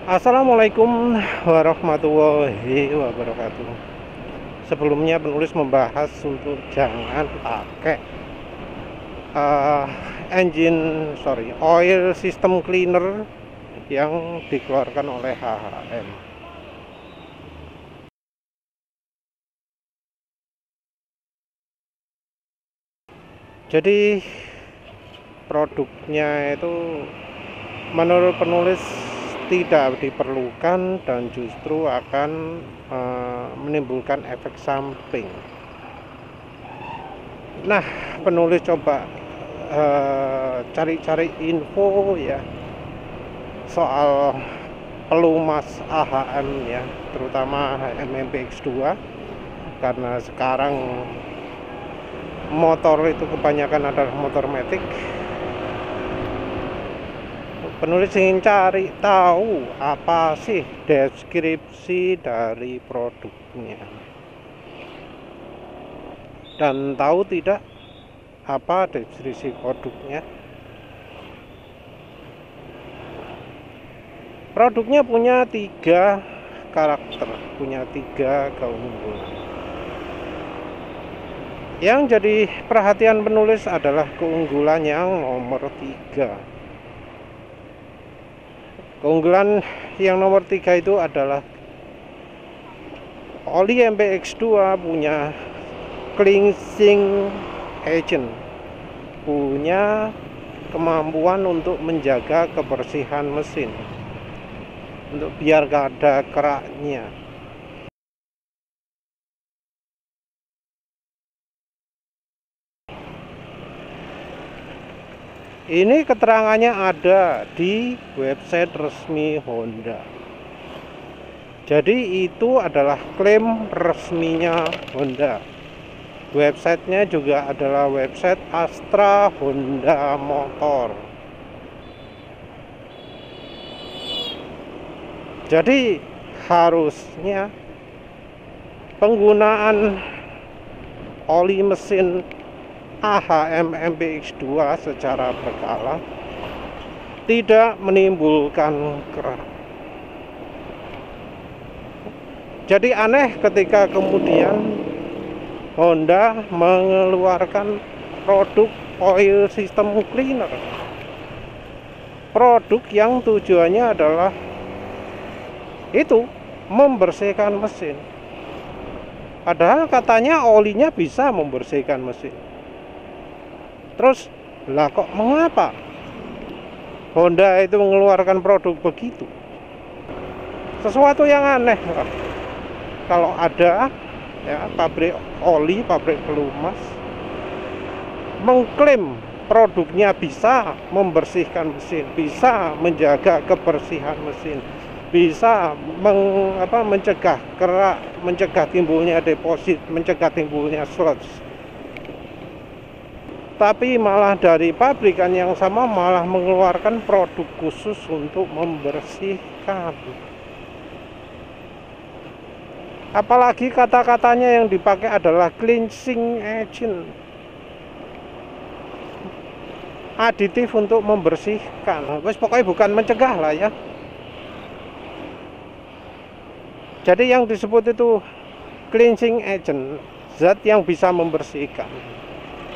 Assalamualaikum warahmatullahi wabarakatuh. Sebelumnya penulis membahas untuk jangan pakai uh, oil system cleaner yang dikeluarkan oleh HHM. Jadi produknya itu menurut penulis tidak diperlukan dan justru akan menimbulkan efek samping. Nah, penulis coba cari-cari info ya soal pelumas AHM ya, terutama MMPX2, karena sekarang motor itu kebanyakan adalah motor matic. Penulis ingin cari tahu apa sih deskripsi dari produknya, dan tahu tidak apa deskripsi produknya. Produknya punya 3 karakter, punya 3 keunggulan. Yang jadi perhatian penulis adalah keunggulan yang nomor 3. Keunggulan yang nomor 3 itu adalah oli MPX2 punya cleansing agent, punya kemampuan untuk menjaga kebersihan mesin, untuk biar gak ada keraknya. Ini keterangannya ada di website resmi Honda. Jadi itu adalah klaim resminya Honda. Websitenya juga adalah website Astra Honda Motor. Jadi harusnya penggunaan oli mesin AHM MPX2 secara berkala tidak menimbulkan kerak. Jadi aneh ketika kemudian Honda mengeluarkan produk oil system cleaner, produk yang tujuannya adalah itu membersihkan mesin, padahal katanya olinya bisa membersihkan mesin. Terus lah, kok mengapa Honda itu mengeluarkan produk begitu? Sesuatu yang aneh lah. Kalau ada ya pabrik oli, pabrik pelumas mengklaim produknya bisa membersihkan mesin, bisa menjaga kebersihan mesin, bisa mencegah kerak, mencegah timbulnya deposit, mencegah timbulnya sludge. Tapi malah dari pabrikan yang sama malah mengeluarkan produk khusus untuk membersihkan. Apalagi kata-katanya yang dipakai adalah cleansing agent, aditif untuk membersihkan. Pokoknya bukan mencegah lah ya. Jadi yang disebut itu cleansing agent, zat yang bisa membersihkan,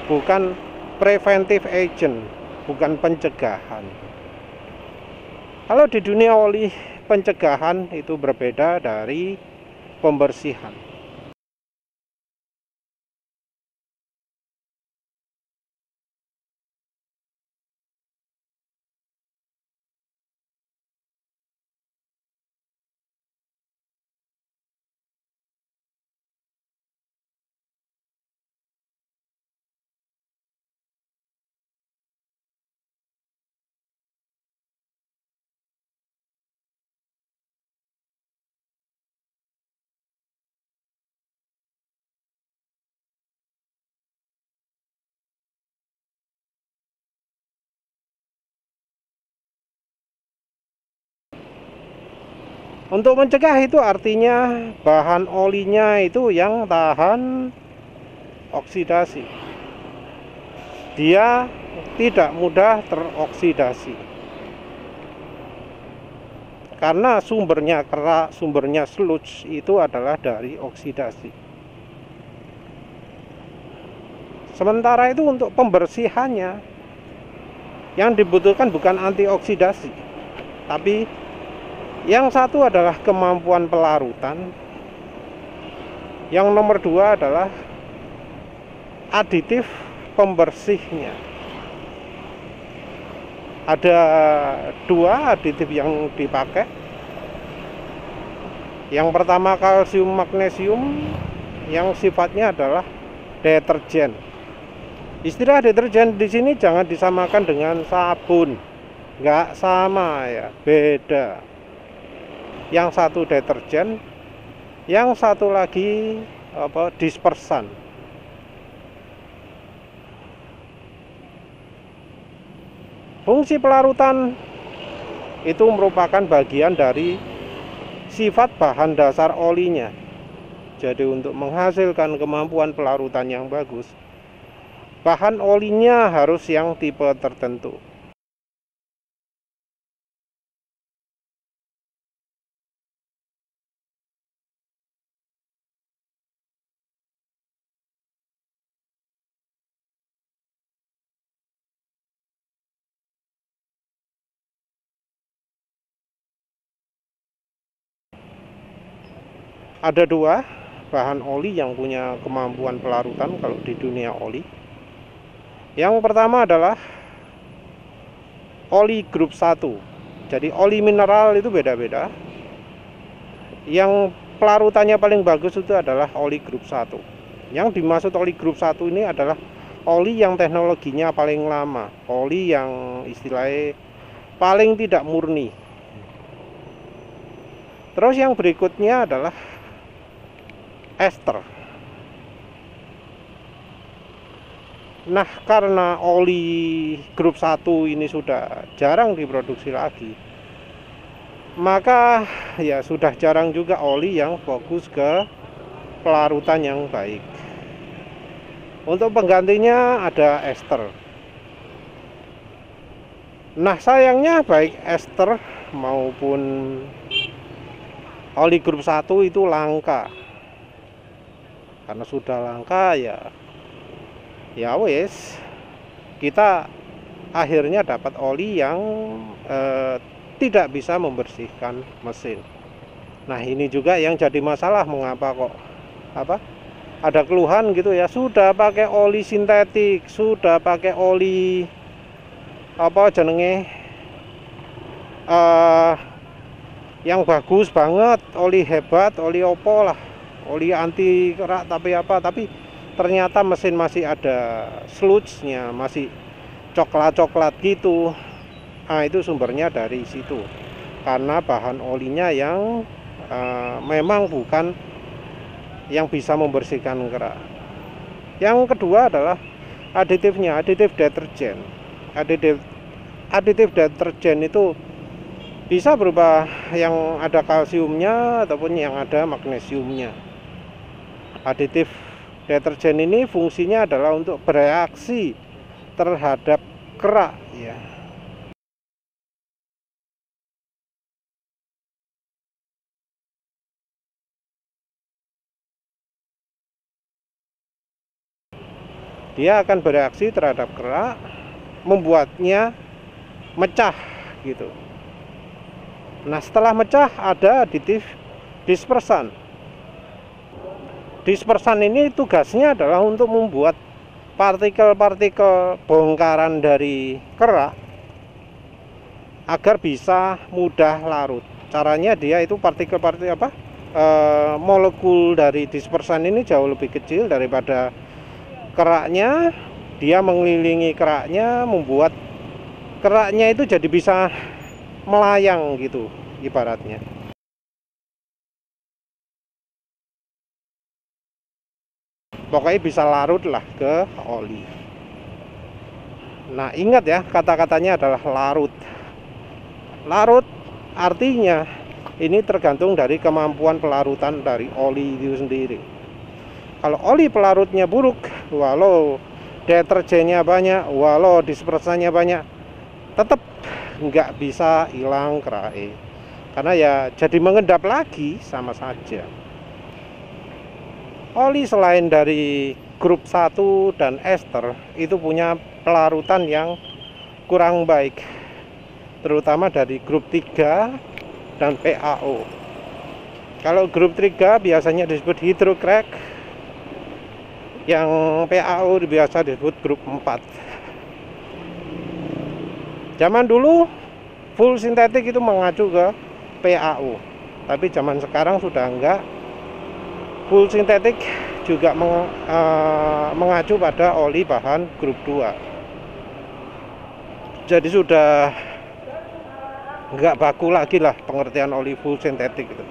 bukan preventive agent, bukan pencegahan. Kalau di dunia oli, pencegahan itu berbeda dari pembersihan. Untuk mencegah itu artinya bahan olinya itu yang tahan oksidasi. Dia tidak mudah teroksidasi. karena sumbernya kerak, sumbernya sludge itu adalah dari oksidasi. Sementara itu untuk pembersihannya yang dibutuhkan bukan antioksidasi, tapi yang satu adalah kemampuan pelarutan, yang nomor dua adalah aditif pembersihnya. Ada dua aditif yang dipakai. Yang pertama kalsium magnesium, yang sifatnya adalah deterjen. Istilah deterjen di sini jangan disamakan dengan sabun, nggak sama ya, beda. Yang satu deterjen, yang satu lagi dispersan. Fungsi pelarutan itu merupakan bagian dari sifat bahan dasar olinya. Jadi untuk menghasilkan kemampuan pelarutan yang bagus, bahan olinya harus yang tipe tertentu. Ada dua bahan oli yang punya kemampuan pelarutan kalau di dunia oli. Yang pertama adalah oli grup 1. Jadi oli mineral itu beda-beda. Yang pelarutannya paling bagus itu adalah oli grup 1. Yang dimaksud oli grup 1 ini adalah oli yang teknologinya paling lama, oli yang istilahnya paling tidak murni. Terus yang berikutnya adalah ester. Nah, karena oli grup 1 ini sudah jarang diproduksi lagi, maka ya sudah jarang juga oli yang fokus ke pelarutan yang baik. Untuk penggantinya ada ester. Nah, sayangnya baik ester maupun oli grup 1 itu langka. Karena sudah langka ya wes, kita akhirnya dapat oli yang tidak bisa membersihkan mesin. Nah, ini juga yang jadi masalah, mengapa kok ada keluhan gitu ya, sudah pakai oli sintetik, sudah pakai oli yang bagus banget, oli hebat, oli opo lah, oli anti kerak tapi ternyata mesin masih ada sludge-nya, masih coklat-coklat gitu. Nah, itu sumbernya dari situ, karena bahan olinya yang memang bukan yang bisa membersihkan kerak. Yang kedua adalah aditifnya, aditif deterjen. Aditif deterjen itu bisa berupa yang ada kalsiumnya ataupun yang ada magnesiumnya. Aditif deterjen ini fungsinya adalah untuk bereaksi terhadap kerak ya. Dia akan bereaksi terhadap kerak, membuatnya mecah gitu. Nah, setelah mecah ada aditif dispersan. Dispersan ini tugasnya adalah untuk membuat partikel-partikel bongkaran dari kerak agar bisa mudah larut. Caranya dia itu partikel-partikel molekul dari dispersan ini jauh lebih kecil daripada keraknya. Dia mengelilingi keraknya, membuat keraknya itu jadi bisa melayang gitu ibaratnya. Pokoknya bisa larut lah ke oli. Nah, ingat ya, kata-katanya adalah larut. Larut artinya ini tergantung dari kemampuan pelarutan dari oli itu sendiri. Kalau oli pelarutnya buruk, walau deterjennya banyak, walau dispersannya banyak, tetap nggak bisa hilang kerak. karena ya jadi mengendap lagi sama saja. Oli selain dari grup 1 dan ester itu punya pelarutan yang kurang baik, terutama dari grup 3 dan PaO. Kalau grup 3 biasanya disebut hydrocrack, yang PaO biasa disebut grup 4. Zaman dulu full sintetik itu mengacu ke PaO, tapi zaman sekarang sudah enggak. Full sintetik juga mengacu pada oli bahan grup 2. Jadi sudah enggak baku lagi lah pengertian oli full sintetik itu.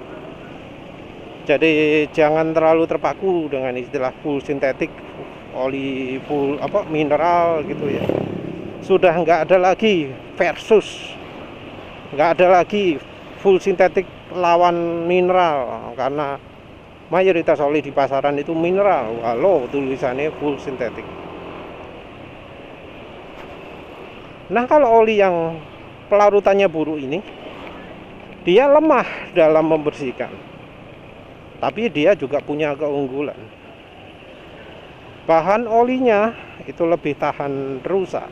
Jadi jangan terlalu terpaku dengan istilah full sintetik, oli full mineral gitu ya. Sudah enggak ada lagi versus, enggak ada lagi full sintetik lawan mineral, karena mayoritas oli di pasaran itu mineral walau tulisannya full sintetik. Nah, kalau oli yang pelarutannya buruk ini, dia lemah dalam membersihkan, tapi dia juga punya keunggulan. Bahan olinya itu lebih tahan rusak,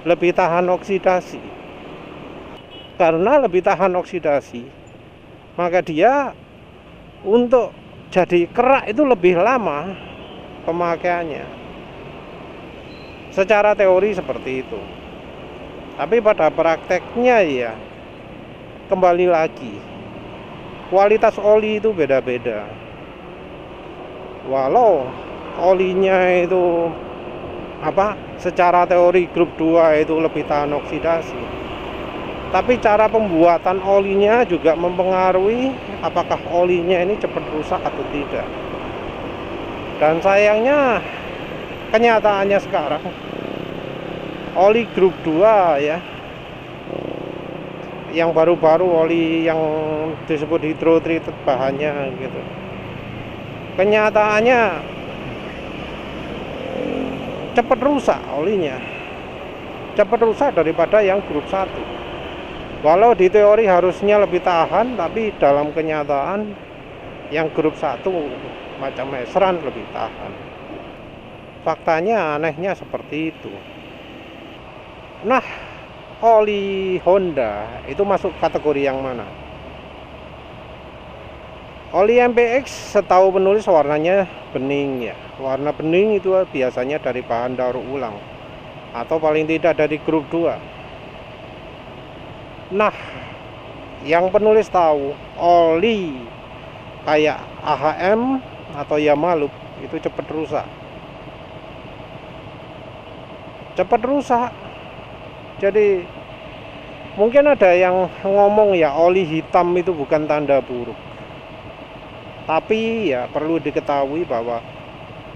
lebih tahan oksidasi. Karena lebih tahan oksidasi, maka dia untuk jadi kerak itu lebih lama pemakaiannya. Secara teori seperti itu. Tapi pada prakteknya ya kembali lagi, kualitas oli itu beda-beda. Walau olinya itu secara teori grup 2 itu lebih tahan oksidasi, tapi cara pembuatan olinya juga mempengaruhi apakah olinya ini cepat rusak atau tidak. Dan sayangnya kenyataannya sekarang oli grup 2 ya, yang baru-baru oli yang disebut hydrotreated bahannya gitu, kenyataannya cepat rusak olinya, cepat rusak daripada yang grup 1. Walau di teori harusnya lebih tahan, tapi dalam kenyataan yang grup 1 macam meseran lebih tahan. Faktanya anehnya seperti itu. Nah, oli Honda itu masuk kategori yang mana? Oli MPX setahu penulis warnanya bening ya. Warna bening itu biasanya dari bahan daur ulang, atau paling tidak dari grup 2. Nah, yang penulis tahu, oli kayak AHM atau Yamaluk itu cepat rusak. Cepat rusak. Jadi mungkin ada yang ngomong ya oli hitam itu bukan tanda buruk. Tapi ya perlu diketahui bahwa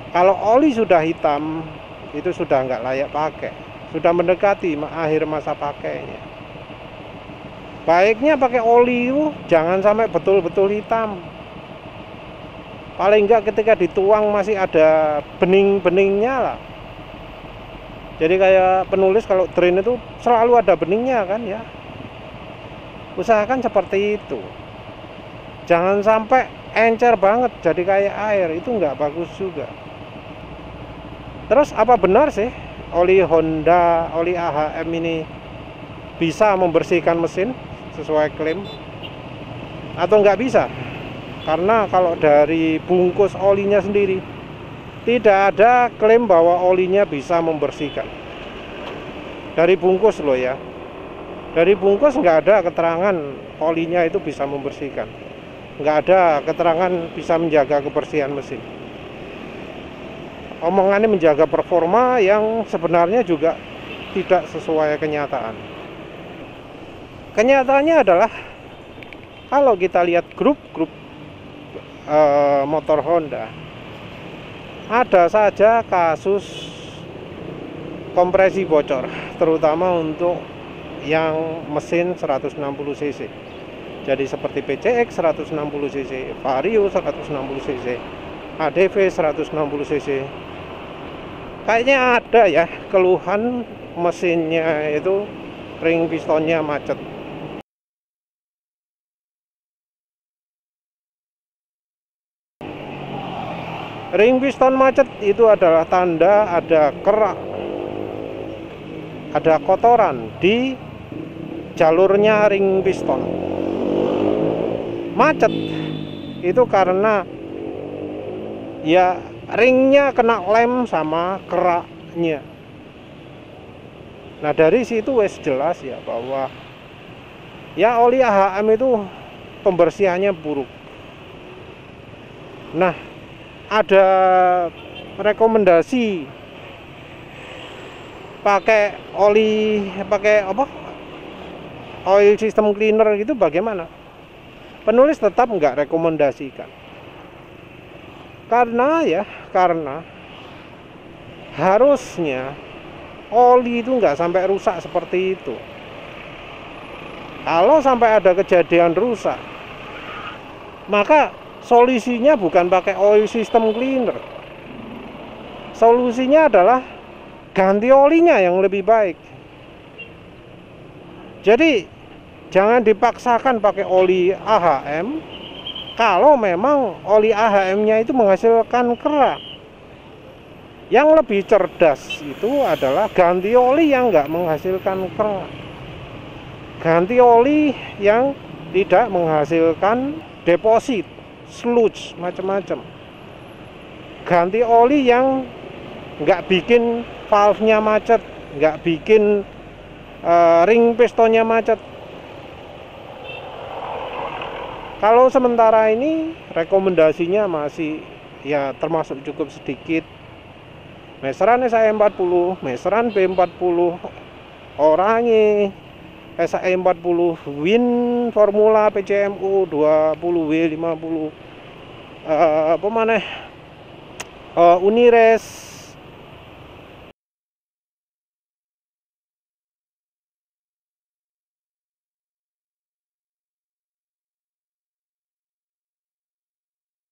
kalau oli sudah hitam itu sudah nggak layak pakai, sudah mendekati akhir masa pakainya. Baiknya pakai oli itu jangan sampai betul-betul hitam. Paling enggak ketika dituang masih ada bening-beningnya lah. Jadi kayak penulis kalau drain itu selalu ada beningnya kan ya. Usahakan seperti itu. Jangan sampai encer banget jadi kayak air, itu enggak bagus juga. Terus apa benar sih oli Honda, oli AHM ini bisa membersihkan mesin sesuai klaim atau nggak bisa? Karena kalau dari bungkus olinya sendiri tidak ada klaim bahwa olinya bisa membersihkan. Dari bungkus loh ya, dari bungkus nggak ada keterangan olinya itu bisa membersihkan, nggak ada keterangan bisa menjaga kebersihan mesin. Omongannya menjaga performa yang sebenarnya juga tidak sesuai kenyataan. Kenyataannya adalah kalau kita lihat grup-grup motor Honda, ada saja kasus kompresi bocor, terutama untuk yang mesin 160 cc. Jadi seperti PCX 160 cc, Vario 160 cc, ADV 160 cc. Kayaknya ada ya keluhan mesinnya itu ring pistonnya macet. Ring piston macet itu adalah tanda ada kerak, ada kotoran di jalurnya ring piston. Macet itu karena ya ringnya kena lem sama keraknya. Nah dari situ wes jelas ya bahwa ya oli AHM itu pembersihannya buruk. Nah ada rekomendasi pakai oil system cleaner gitu bagaimana? Penulis tetap nggak rekomendasikan karena harusnya oli itu nggak sampai rusak seperti itu. Kalau sampai ada kejadian rusak, maka solusinya bukan pakai oil system cleaner. Solusinya adalah ganti olinya yang lebih baik. Jadi jangan dipaksakan pakai oli AHM kalau memang oli AHM-nya itu menghasilkan kerak. Yang lebih cerdas itu adalah ganti oli yang nggak menghasilkan kerak. Ganti oli yang tidak menghasilkan deposit, sludge, macam-macam. Ganti oli yang nggak bikin valve-nya macet, nggak bikin ring pistonnya macet. Kalau sementara ini rekomendasinya masih ya termasuk cukup sedikit. Meseran SAE40, meseran B40, Oranye, SAE40, Win Formula PCMU 20W50, Unires,